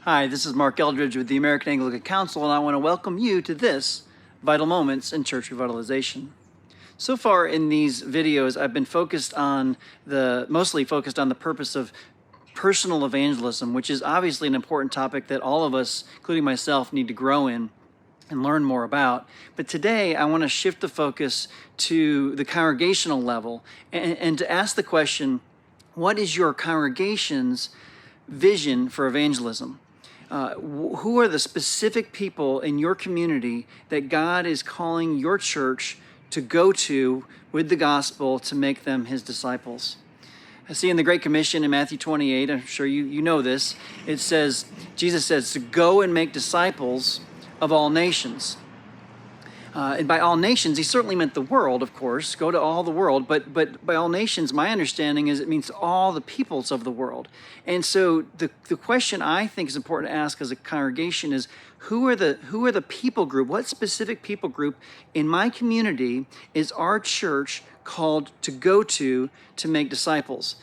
Hi, this is Mark Eldridge with the American Anglican Council, and I want to welcome you to this Vital Moments in Church Revitalization. So far in these videos, I've been mostly focused on the purpose of personal evangelism, which is obviously an important topic that all of us, including myself, need to grow in and learn more about. But today, I want to shift the focus to the congregational level and to ask the question, what is your congregation's vision for evangelism? Who are the specific people in your community that God is calling your church to go to with the gospel to make them his disciples? I see in the Great Commission in Matthew 28, I'm sure you know this, Jesus says to go and make disciples of all nations. And by all nations, he certainly meant the world, of course, go to all the world. But by all nations, my understanding is it means all the peoples of the world. And so the question I think is important to ask as a congregation is, who are the people group? What specific people group in my community is our church called to go to make disciples?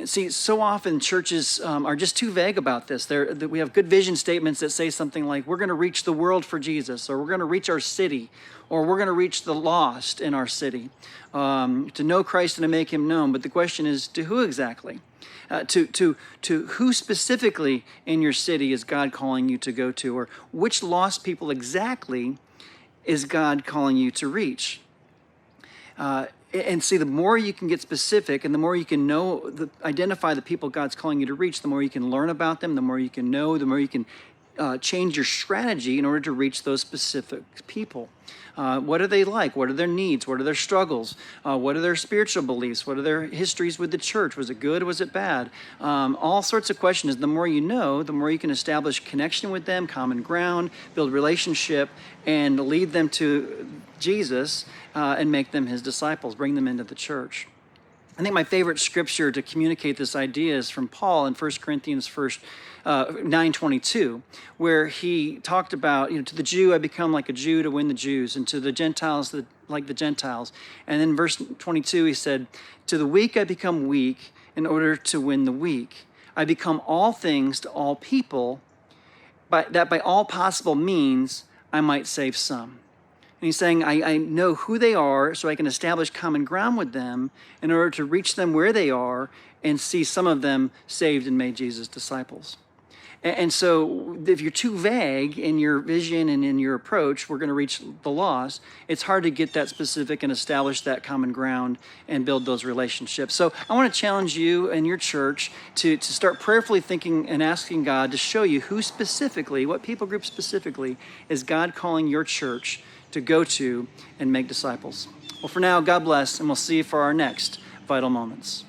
See, so often churches are just too vague about this. We have good vision statements that say something like, we're going to reach the world for Jesus, or we're going to reach our city, or we're going to reach the lost in our city, to know Christ and to make him known. But the question is, to who exactly? To who specifically in your city is God calling you to go to, or which lost people exactly is God calling you to reach? And see, the more you can get specific and the more you can identify the people God's calling you to reach, the more you can learn about them, the more you can know, the more you can change your strategy in order to reach those specific people. What are they like? What are their needs? What are their struggles? What are their spiritual beliefs? What are their histories with the church? Was it good? Was it bad? All sorts of questions. The more you know, the more you can establish connection with them, common ground, build relationship, and lead them to Jesus and make them his disciples, bring them into the church. I think my favorite scripture to communicate this idea is from Paul in 1 Corinthians 9:22, where he talked about, to the Jew I become like a Jew to win the Jews, and to the Gentiles like the Gentiles. And then verse 22 he said, to the weak I become weak in order to win the weak. I become all things to all people, that by all possible means I might save some. And he's saying, I know who they are so I can establish common ground with them in order to reach them where they are and see some of them saved and made Jesus' disciples. And so if you're too vague in your vision and in your approach, we're going to reach the lost, it's hard to get that specific and establish that common ground and build those relationships. So I want to challenge you and your church to start prayerfully thinking and asking God to show you who specifically, what people group specifically, is God calling your church to go to and make disciples. Well, for now, God bless, and we'll see you for our next Vital Moments.